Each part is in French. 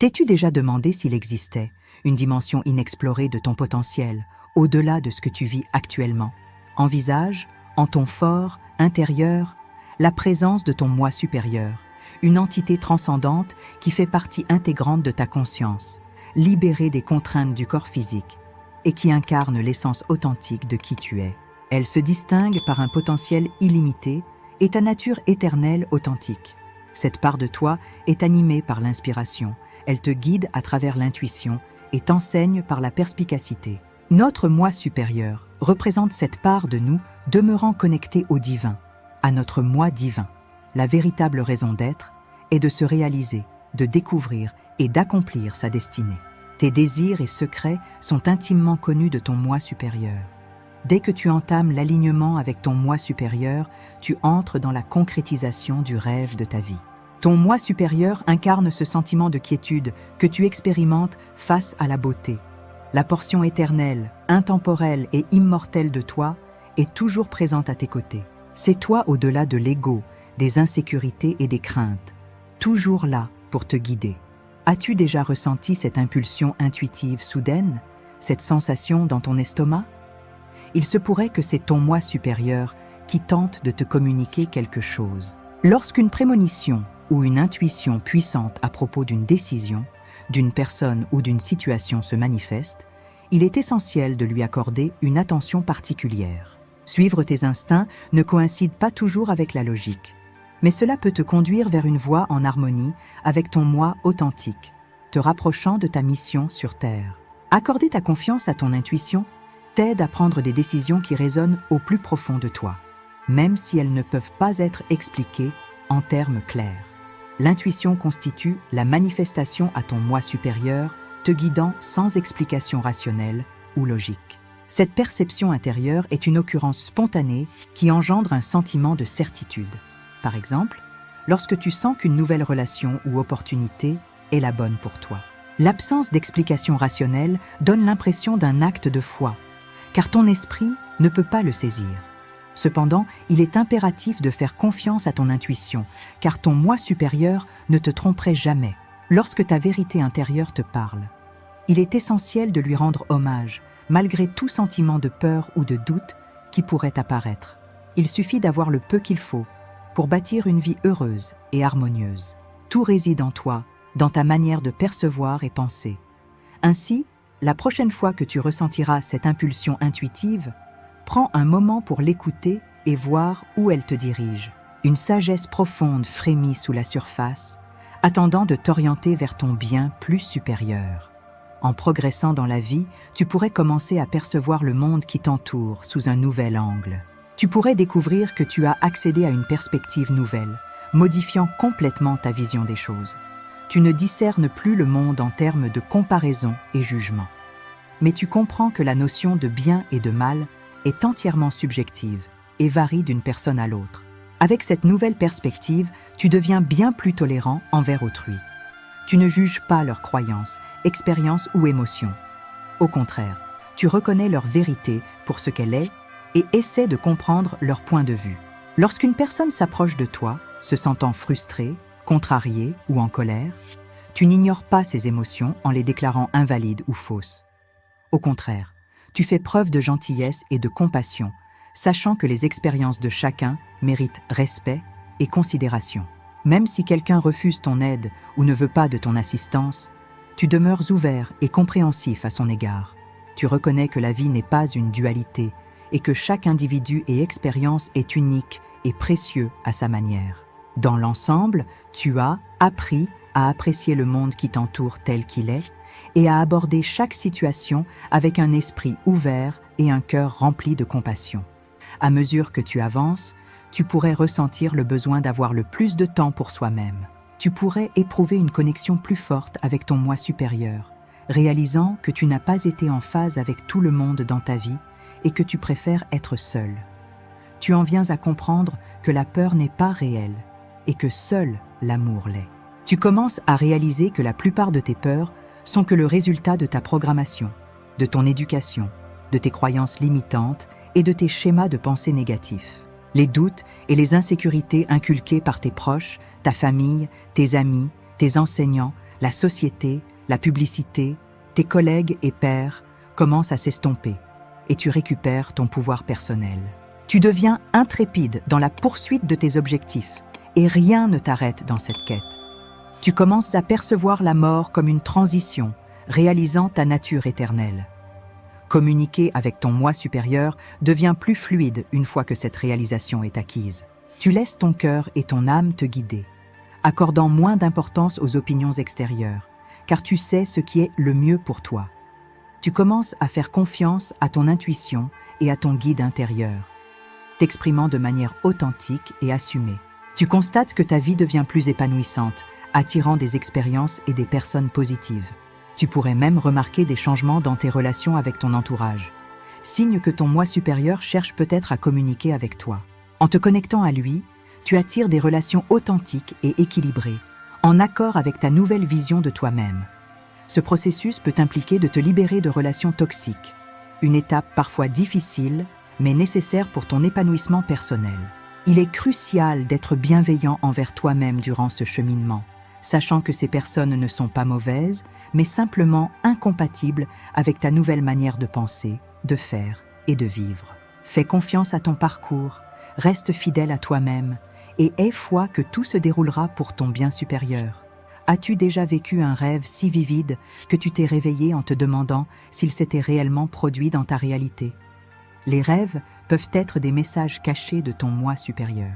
T'es-tu déjà demandé s'il existait une dimension inexplorée de ton potentiel, au-delà de ce que tu vis actuellement? Envisage, en ton fort intérieur, la présence de ton moi supérieur, une entité transcendante qui fait partie intégrante de ta conscience, libérée des contraintes du corps physique et qui incarne l'essence authentique de qui tu es. Elle se distingue par un potentiel illimité et ta nature éternelle authentique. Cette part de toi est animée par l'inspiration, elle te guide à travers l'intuition et t'enseigne par la perspicacité. Notre moi supérieur représente cette part de nous demeurant connectée au divin, à notre moi divin. La véritable raison d'être est de se réaliser, de découvrir et d'accomplir sa destinée. Tes désirs et secrets sont intimement connus de ton moi supérieur. Dès que tu entames l'alignement avec ton moi supérieur, tu entres dans la concrétisation du rêve de ta vie. Ton moi supérieur incarne ce sentiment de quiétude que tu expérimentes face à la beauté. La portion éternelle, intemporelle et immortelle de toi est toujours présente à tes côtés. C'est toi au-delà de l'ego, des insécurités et des craintes, toujours là pour te guider. As-tu déjà ressenti cette impulsion intuitive soudaine, cette sensation dans ton estomac? Il se pourrait que c'est ton moi supérieur qui tente de te communiquer quelque chose. Lorsqu'une prémonition ou une intuition puissante à propos d'une décision, d'une personne ou d'une situation se manifeste, il est essentiel de lui accorder une attention particulière. Suivre tes instincts ne coïncide pas toujours avec la logique, mais cela peut te conduire vers une voie en harmonie avec ton moi authentique, te rapprochant de ta mission sur Terre. Accorder ta confiance à ton intuition t'aide à prendre des décisions qui résonnent au plus profond de toi, même si elles ne peuvent pas être expliquées en termes clairs. L'intuition constitue la manifestation à ton moi supérieur, te guidant sans explication rationnelle ou logique. Cette perception intérieure est une occurrence spontanée qui engendre un sentiment de certitude. Par exemple, lorsque tu sens qu'une nouvelle relation ou opportunité est la bonne pour toi. L'absence d'explication rationnelle donne l'impression d'un acte de foi, car ton esprit ne peut pas le saisir. Cependant, il est impératif de faire confiance à ton intuition, car ton moi supérieur ne te tromperait jamais. Lorsque ta vérité intérieure te parle, il est essentiel de lui rendre hommage, malgré tout sentiment de peur ou de doute qui pourrait apparaître. Il suffit d'avoir le peu qu'il faut pour bâtir une vie heureuse et harmonieuse. Tout réside en toi, dans ta manière de percevoir et penser. Ainsi, la prochaine fois que tu ressentiras cette impulsion intuitive, prends un moment pour l'écouter et voir où elle te dirige. Une sagesse profonde frémit sous la surface, attendant de t'orienter vers ton bien plus supérieur. En progressant dans la vie, tu pourrais commencer à percevoir le monde qui t'entoure sous un nouvel angle. Tu pourrais découvrir que tu as accédé à une perspective nouvelle, modifiant complètement ta vision des choses. Tu ne discernes plus le monde en termes de comparaison et jugement. Mais tu comprends que la notion de bien et de mal est entièrement subjective et varie d'une personne à l'autre. Avec cette nouvelle perspective, tu deviens bien plus tolérant envers autrui. Tu ne juges pas leurs croyances, expériences ou émotions. Au contraire, tu reconnais leur vérité pour ce qu'elle est et essaies de comprendre leur point de vue. Lorsqu'une personne s'approche de toi, se sentant frustrée, contrariée ou en colère, tu n'ignores pas ses émotions en les déclarant invalides ou fausses. Au contraire, tu fais preuve de gentillesse et de compassion, sachant que les expériences de chacun méritent respect et considération. Même si quelqu'un refuse ton aide ou ne veut pas de ton assistance, tu demeures ouvert et compréhensif à son égard. Tu reconnais que la vie n'est pas une dualité et que chaque individu et expérience est unique et précieux à sa manière. Dans l'ensemble, tu as appris à apprécier le monde qui t'entoure tel qu'il est et à aborder chaque situation avec un esprit ouvert et un cœur rempli de compassion. À mesure que tu avances, tu pourrais ressentir le besoin d'avoir le plus de temps pour soi-même. Tu pourrais éprouver une connexion plus forte avec ton moi supérieur, réalisant que tu n'as pas été en phase avec tout le monde dans ta vie et que tu préfères être seul. Tu en viens à comprendre que la peur n'est pas réelle et que seul l'amour l'est. Tu commences à réaliser que la plupart de tes peurs sont que le résultat de ta programmation, de ton éducation, de tes croyances limitantes et de tes schémas de pensée négatifs. Les doutes et les insécurités inculquées par tes proches, ta famille, tes amis, tes enseignants, La société, la publicité, tes collègues et pairs commencent à s'estomper et tu récupères ton pouvoir personnel. Tu deviens intrépide dans la poursuite de tes objectifs et rien ne t'arrête dans cette quête. Tu commences à percevoir la mort comme une transition, réalisant ta nature éternelle. Communiquer avec ton moi supérieur devient plus fluide une fois que cette réalisation est acquise. Tu laisses ton cœur et ton âme te guider, accordant moins d'importance aux opinions extérieures, car tu sais ce qui est le mieux pour toi. Tu commences à faire confiance à ton intuition et à ton guide intérieur, t'exprimant de manière authentique et assumée. Tu constates que ta vie devient plus épanouissante, attirant des expériences et des personnes positives. Tu pourrais même remarquer des changements dans tes relations avec ton entourage, signe que ton moi supérieur cherche peut-être à communiquer avec toi. En te connectant à lui, tu attires des relations authentiques et équilibrées, en accord avec ta nouvelle vision de toi-même. Ce processus peut impliquer de te libérer de relations toxiques, une étape parfois difficile, mais nécessaire pour ton épanouissement personnel. Il est crucial d'être bienveillant envers toi-même durant ce cheminement, sachant que ces personnes ne sont pas mauvaises, mais simplement incompatibles avec ta nouvelle manière de penser, de faire et de vivre. Fais confiance à ton parcours, reste fidèle à toi-même et aie foi que tout se déroulera pour ton bien supérieur. As-tu déjà vécu un rêve si vivide que tu t'es réveillé en te demandant s'il s'était réellement produit dans ta réalité? Les rêves peuvent être des messages cachés de ton moi supérieur.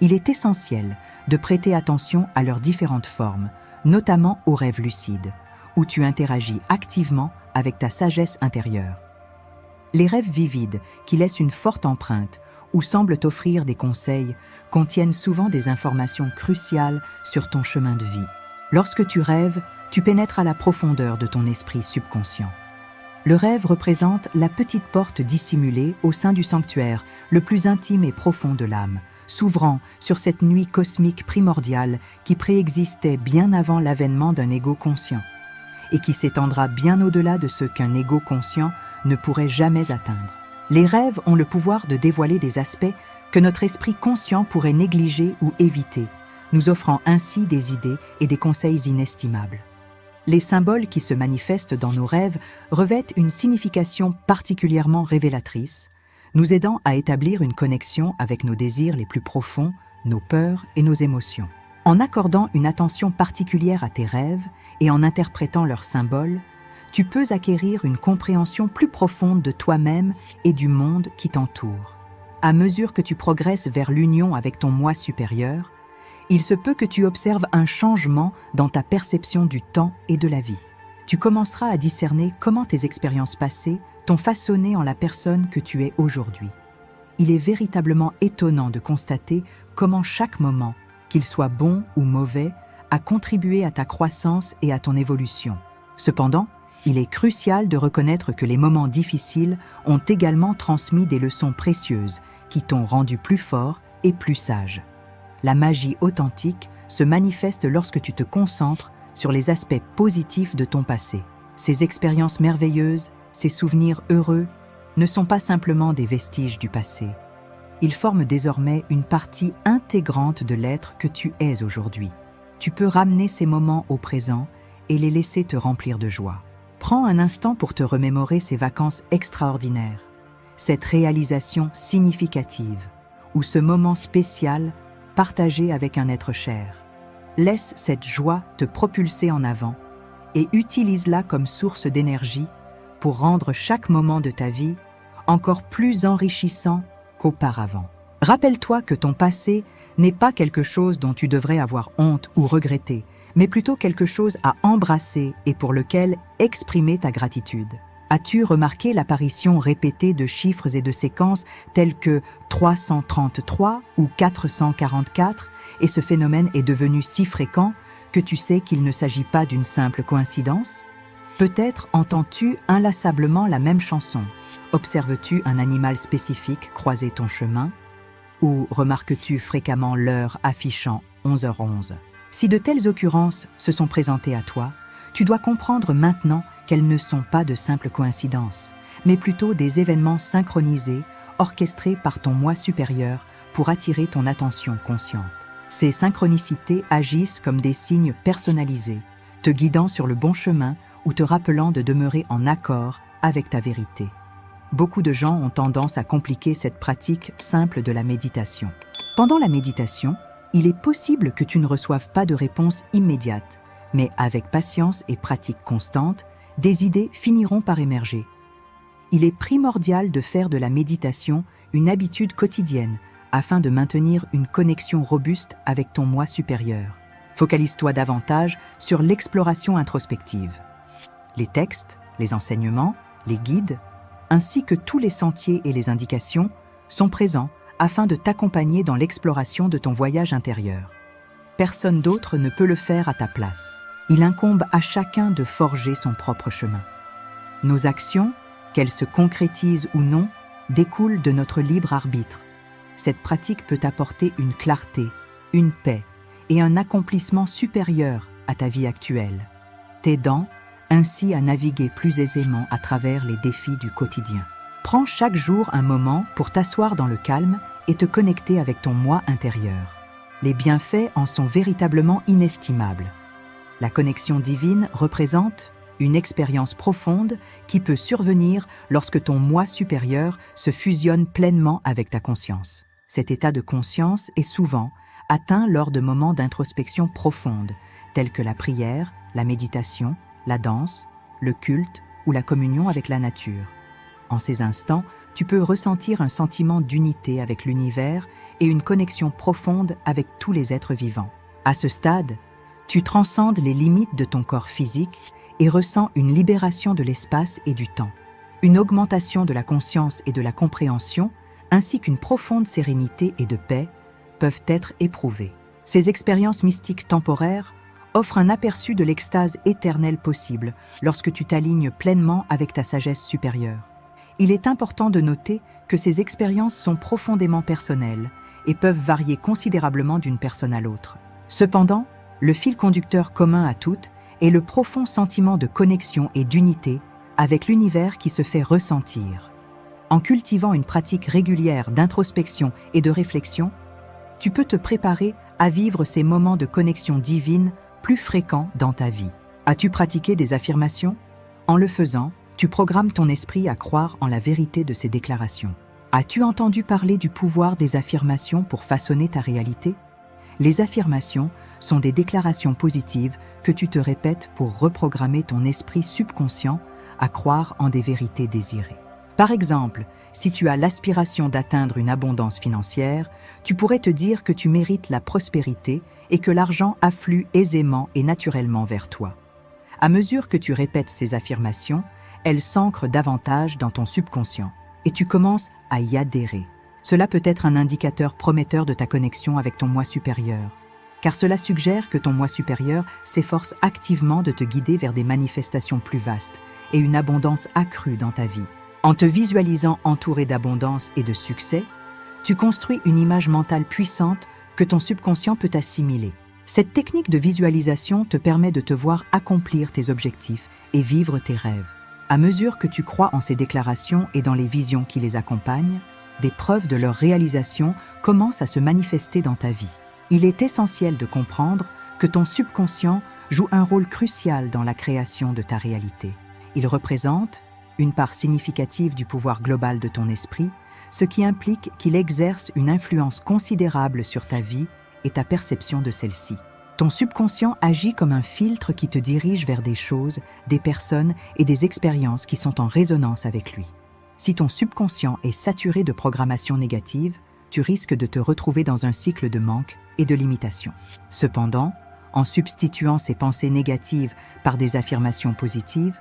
Il est essentiel de prêter attention à leurs différentes formes, notamment aux rêves lucides, où tu interagis activement avec ta sagesse intérieure. Les rêves vivides, qui laissent une forte empreinte ou semblent t'offrir des conseils, contiennent souvent des informations cruciales sur ton chemin de vie. Lorsque tu rêves, tu pénètres à la profondeur de ton esprit subconscient. Le rêve représente la petite porte dissimulée au sein du sanctuaire, le plus intime et profond de l'âme, s'ouvrant sur cette nuit cosmique primordiale qui préexistait bien avant l'avènement d'un ego conscient et qui s'étendra bien au-delà de ce qu'un ego conscient ne pourrait jamais atteindre. Les rêves ont le pouvoir de dévoiler des aspects que notre esprit conscient pourrait négliger ou éviter, nous offrant ainsi des idées et des conseils inestimables. Les symboles qui se manifestent dans nos rêves revêtent une signification particulièrement révélatrice, nous aidant à établir une connexion avec nos désirs les plus profonds, nos peurs et nos émotions. En accordant une attention particulière à tes rêves et en interprétant leurs symboles, tu peux acquérir une compréhension plus profonde de toi-même et du monde qui t'entoure. À mesure que tu progresses vers l'union avec ton moi supérieur, il se peut que tu observes un changement dans ta perception du temps et de la vie. Tu commenceras à discerner comment tes expériences passées t'ont façonné en la personne que tu es aujourd'hui. Il est véritablement étonnant de constater comment chaque moment, qu'il soit bon ou mauvais, a contribué à ta croissance et à ton évolution. Cependant, il est crucial de reconnaître que les moments difficiles ont également transmis des leçons précieuses qui t'ont rendu plus fort et plus sage. La magie authentique se manifeste lorsque tu te concentres sur les aspects positifs de ton passé. Ces expériences merveilleuses, ces souvenirs heureux, ne sont pas simplement des vestiges du passé. Ils forment désormais une partie intégrante de l'être que tu es aujourd'hui. Tu peux ramener ces moments au présent et les laisser te remplir de joie. Prends un instant pour te remémorer ces vacances extraordinaires, cette réalisation significative ou ce moment spécial partagé avec un être cher. Laisse cette joie te propulser en avant et utilise-la comme source d'énergie pour rendre chaque moment de ta vie encore plus enrichissant qu'auparavant. Rappelle-toi que ton passé n'est pas quelque chose dont tu devrais avoir honte ou regretter, mais plutôt quelque chose à embrasser et pour lequel exprimer ta gratitude. As-tu remarqué l'apparition répétée de chiffres et de séquences tels que 333 ou 444 et ce phénomène est devenu si fréquent que tu sais qu'il ne s'agit pas d'une simple coïncidence? Peut-être entends-tu inlassablement la même chanson. Observes-tu un animal spécifique croiser ton chemin? Ou remarques-tu fréquemment l'heure affichant 11h11? Si de telles occurrences se sont présentées à toi, tu dois comprendre maintenant qu'elles ne sont pas de simples coïncidences, mais plutôt des événements synchronisés, orchestrés par ton moi supérieur pour attirer ton attention consciente. Ces synchronicités agissent comme des signes personnalisés, te guidant sur le bon chemin ou te rappelant de demeurer en accord avec ta vérité. Beaucoup de gens ont tendance à compliquer cette pratique simple de la méditation. Pendant la méditation, il est possible que tu ne reçoives pas de réponse immédiate, mais avec patience et pratique constante, des idées finiront par émerger. Il est primordial de faire de la méditation une habitude quotidienne afin de maintenir une connexion robuste avec ton moi supérieur. Focalise-toi davantage sur l'exploration introspective. Les textes, les enseignements, les guides, ainsi que tous les sentiers et les indications sont présents afin de t'accompagner dans l'exploration de ton voyage intérieur. Personne d'autre ne peut le faire à ta place. Il incombe à chacun de forger son propre chemin. Nos actions, qu'elles se concrétisent ou non, découlent de notre libre arbitre. Cette pratique peut apporter une clarté, une paix et un accomplissement supérieur à ta vie actuelle, t'aidant ainsi à naviguer plus aisément à travers les défis du quotidien. Prends chaque jour un moment pour t'asseoir dans le calme et te connecter avec ton moi intérieur. Les bienfaits en sont véritablement inestimables. La connexion divine représente une expérience profonde qui peut survenir lorsque ton moi supérieur se fusionne pleinement avec ta conscience. Cet état de conscience est souvent atteint lors de moments d'introspection profonde, tels que la prière, la méditation, la danse, le culte ou la communion avec la nature. En ces instants, tu peux ressentir un sentiment d'unité avec l'univers et une connexion profonde avec tous les êtres vivants. À ce stade, tu transcendes les limites de ton corps physique et ressens une libération de l'espace et du temps, une augmentation de la conscience et de la compréhension, ainsi qu'une profonde sérénité et de paix peuvent être éprouvées. Ces expériences mystiques temporaires offrent un aperçu de l'extase éternelle possible lorsque tu t'alignes pleinement avec ta sagesse supérieure. Il est important de noter que ces expériences sont profondément personnelles et peuvent varier considérablement d'une personne à l'autre. Cependant, le fil conducteur commun à toutes est le profond sentiment de connexion et d'unité avec l'univers qui se fait ressentir. En cultivant une pratique régulière d'introspection et de réflexion, tu peux te préparer à vivre ces moments de connexion divine plus fréquents dans ta vie. As-tu pratiqué des affirmations? En le faisant, tu programmes ton esprit à croire en la vérité de ces déclarations. As-tu entendu parler du pouvoir des affirmations pour façonner ta réalité? Les affirmations sont des déclarations positives que tu te répètes pour reprogrammer ton esprit subconscient à croire en des vérités désirées. Par exemple, si tu as l'aspiration d'atteindre une abondance financière, tu pourrais te dire que tu mérites la prospérité et que l'argent afflue aisément et naturellement vers toi. À mesure que tu répètes ces affirmations, elles s'ancrent davantage dans ton subconscient et tu commences à y adhérer. Cela peut être un indicateur prometteur de ta connexion avec ton moi supérieur, car cela suggère que ton moi supérieur s'efforce activement de te guider vers des manifestations plus vastes et une abondance accrue dans ta vie. En te visualisant entouré d'abondance et de succès, tu construis une image mentale puissante que ton subconscient peut assimiler. Cette technique de visualisation te permet de te voir accomplir tes objectifs et vivre tes rêves. À mesure que tu crois en ces déclarations et dans les visions qui les accompagnent, des preuves de leur réalisation commencent à se manifester dans ta vie. Il est essentiel de comprendre que ton subconscient joue un rôle crucial dans la création de ta réalité. Il représente une part significative du pouvoir global de ton esprit, ce qui implique qu'il exerce une influence considérable sur ta vie et ta perception de celle-ci. Ton subconscient agit comme un filtre qui te dirige vers des choses, des personnes et des expériences qui sont en résonance avec lui. Si ton subconscient est saturé de programmation négative, tu risques de te retrouver dans un cycle de manque et de limitation. Cependant, en substituant ces pensées négatives par des affirmations positives,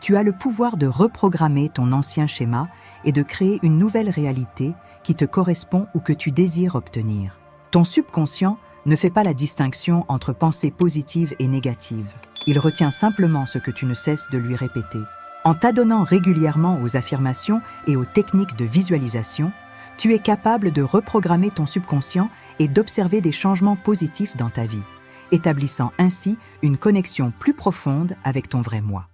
tu as le pouvoir de reprogrammer ton ancien schéma et de créer une nouvelle réalité qui te correspond ou que tu désires obtenir. Ton subconscient ne fait pas la distinction entre pensées positives et négatives. Il retient simplement ce que tu ne cesses de lui répéter. En t'adonnant régulièrement aux affirmations et aux techniques de visualisation, tu es capable de reprogrammer ton subconscient et d'observer des changements positifs dans ta vie, établissant ainsi une connexion plus profonde avec ton vrai moi.